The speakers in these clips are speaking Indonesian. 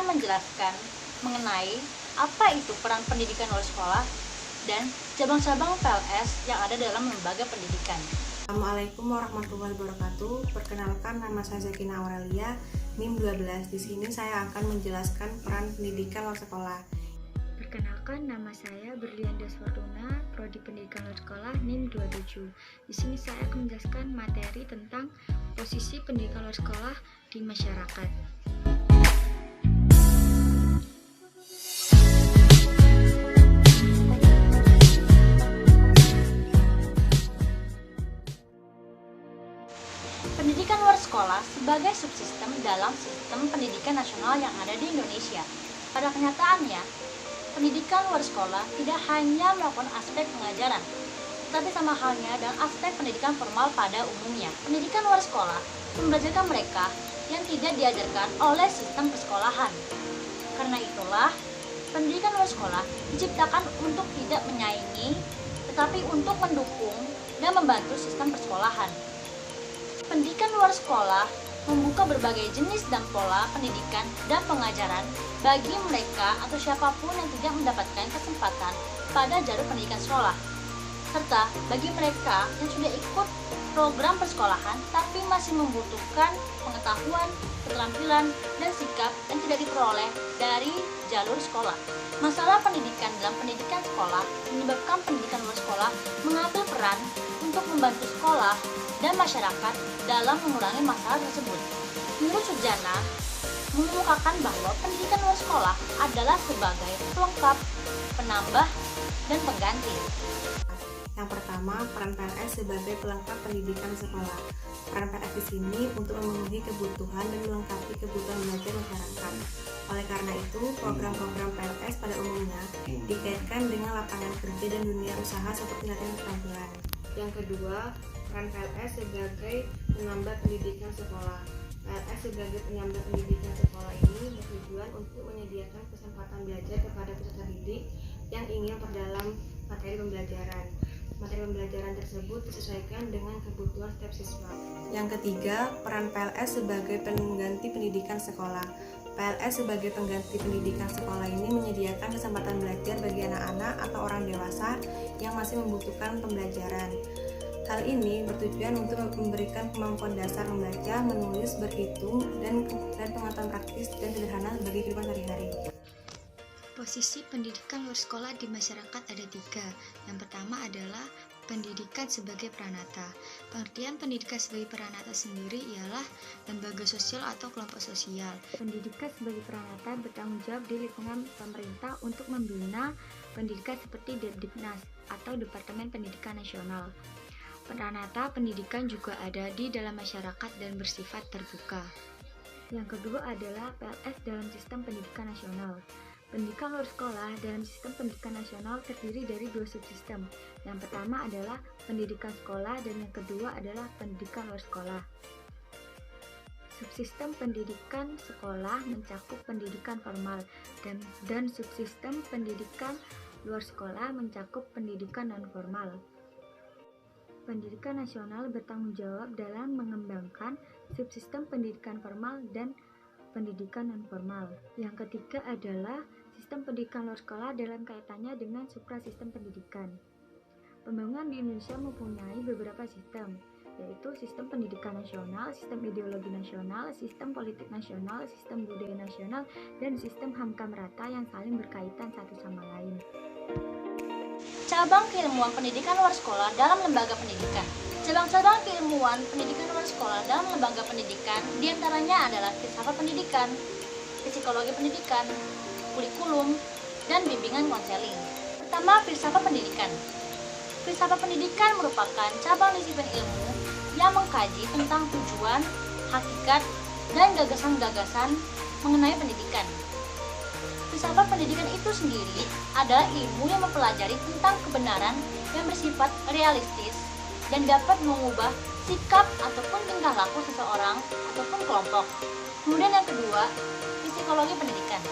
akan menjelaskan mengenai apa itu peran pendidikan luar sekolah dan cabang-cabang PLS yang ada dalam lembaga pendidikan. Assalamualaikum warahmatullahi wabarakatuh. Perkenalkan, nama saya Zakina Aurelia, NIM 12. Di sini saya akan menjelaskan peran pendidikan luar sekolah. Perkenalkan, nama saya Berlianda Fortuna, Prodi Pendidikan Luar Sekolah NIM 27. Di sini saya akan menjelaskan materi tentang posisi pendidikan luar sekolah di masyarakat. Pendidikan luar sekolah sebagai subsistem dalam sistem pendidikan nasional yang ada di Indonesia. Pada kenyataannya, pendidikan luar sekolah tidak hanya melakukan aspek pengajaran, tetapi sama halnya dengan aspek pendidikan formal pada umumnya. Pendidikan luar sekolah membelajarkan mereka yang tidak diajarkan oleh sistem persekolahan. Karena itulah, pendidikan luar sekolah diciptakan untuk tidak menyaingi, tetapi untuk mendukung dan membantu sistem persekolahan. Pendidikan luar sekolah membuka berbagai jenis dan pola pendidikan dan pengajaran bagi mereka atau siapapun yang tidak mendapatkan kesempatan pada jalur pendidikan sekolah, serta bagi mereka yang sudah ikut program persekolahan tapi masih membutuhkan pengetahuan, keterampilan, dan sikap yang tidak diperoleh dari jalur sekolah. Masalah pendidikan dalam pendidikan sekolah menyebabkan pendidikan luar sekolah mengambil peran untuk membantu sekolah dan masyarakat dalam mengurangi masalah tersebut. Menurut Sujana, mengemukakan bahwa pendidikan luar sekolah adalah sebagai pelengkap, penambah, dan pengganti. Yang pertama, peran PLS sebagai pelengkap pendidikan sekolah. Peran PLS di sini untuk memenuhi kebutuhan dan melengkapi kebutuhan belajar masyarakat. Oleh karena itu, program-program PLS pada umumnya dikaitkan dengan lapangan kerja dan dunia usaha seperti latihan keterampilan. Yang kedua, peran PLS sebagai penambah pendidikan sekolah. PLS sebagai penambah pendidikan sekolah ini bertujuan untuk menyediakan kesempatan belajar kepada peserta didik yang ingin memperdalam materi pembelajaran. Materi pembelajaran tersebut disesuaikan dengan kebutuhan setiap siswa. Yang ketiga, peran PLS sebagai pengganti pendidikan sekolah. PLS sebagai pengganti pendidikan sekolah ini menyediakan kesempatan belajar bagi anak-anak atau orang dewasa yang masih membutuhkan pembelajaran. Hal ini bertujuan untuk memberikan kemampuan dasar membaca, menulis, berhitung, dan pengetahuan praktis dan sederhana bagi kehidupan sehari-hari. Posisi pendidikan luar sekolah di masyarakat ada 3. Yang pertama adalah pendidikan sebagai peranata. Pengertian pendidikan sebagai peranata sendiri ialah lembaga sosial atau kelompok sosial. Pendidikan sebagai peranata bertanggung jawab di lingkungan pemerintah untuk membina pendidikan seperti Depdiknas atau Departemen Pendidikan Nasional. Peranata pendidikan juga ada di dalam masyarakat dan bersifat terbuka. Yang kedua adalah PLS dalam sistem pendidikan nasional. Pendidikan luar sekolah dalam sistem pendidikan nasional terdiri dari 2 subsistem. Yang pertama adalah pendidikan sekolah dan yang kedua adalah pendidikan luar sekolah. Subsistem pendidikan sekolah mencakup pendidikan formal dan subsistem pendidikan luar sekolah mencakup pendidikan non-formal. Pendidikan nasional bertanggung jawab dalam mengembangkan subsistem pendidikan formal dan pendidikan non-formal. Yang ketiga adalah sistem pendidikan luar sekolah dalam kaitannya dengan suprasistem pendidikan. Pembangunan di Indonesia mempunyai beberapa sistem, yaitu sistem pendidikan nasional, sistem ideologi nasional, sistem politik nasional, sistem budaya nasional, dan sistem hamka merata yang saling berkaitan satu sama lain. Cabang keilmuan pendidikan luar sekolah dalam lembaga pendidikan. Cabang-cabang keilmuan pendidikan luar sekolah dalam lembaga pendidikan diantaranya adalah filsafat pendidikan, psikologi pendidikan, kurikulum, dan bimbingan konseling. Pertama, filsafat pendidikan. Filsafat pendidikan merupakan cabang disiplin ilmu yang mengkaji tentang tujuan, hakikat, dan gagasan-gagasan mengenai pendidikan. Filsafat pendidikan itu sendiri adalah ilmu yang mempelajari tentang kebenaran yang bersifat realistis dan dapat mengubah sikap ataupun tingkah laku seseorang ataupun kelompok. Kemudian yang kedua, psikologi pendidikan.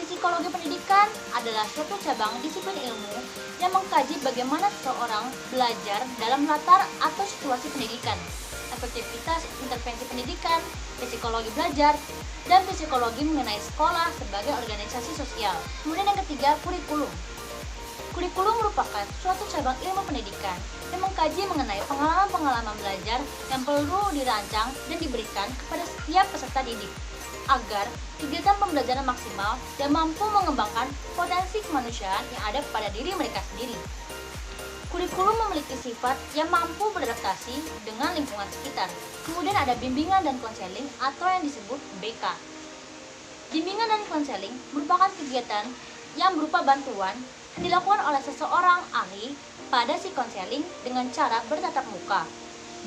Psikologi pendidikan adalah suatu cabang disiplin ilmu yang mengkaji bagaimana seseorang belajar dalam latar atau situasi pendidikan. efektivitas intervensi pendidikan, psikologi belajar, dan psikologi mengenai sekolah sebagai organisasi sosial. Kemudian yang ketiga, kurikulum. Kurikulum merupakan suatu cabang ilmu pendidikan yang mengkaji mengenai pengalaman-pengalaman belajar yang perlu dirancang dan diberikan kepada setiap peserta didik agar kegiatan pembelajaran maksimal dan mampu mengembangkan potensi kemanusiaan yang ada pada diri mereka sendiri. Kurikulum memiliki sifat yang mampu beradaptasi dengan lingkungan sekitar. Kemudian ada bimbingan dan konseling atau yang disebut BK. Bimbingan dan konseling merupakan kegiatan yang berupa bantuan yang dilakukan oleh seseorang ahli pada si konseling dengan cara bertatap muka,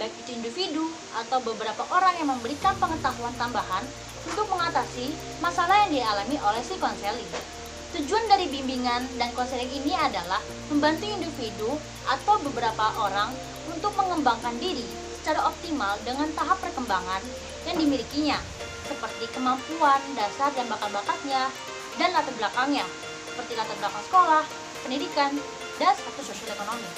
baik itu individu atau beberapa orang yang memberikan pengetahuan tambahan untuk mengatasi masalah yang dialami oleh si konseling. Tujuan dari bimbingan dan konseling ini adalah membantu individu atau beberapa orang untuk mengembangkan diri secara optimal dengan tahap perkembangan yang dimilikinya, seperti kemampuan, dasar dan bakat-bakatnya, dan latar belakangnya, seperti latar belakang sekolah, pendidikan, dan status sosial ekonomi.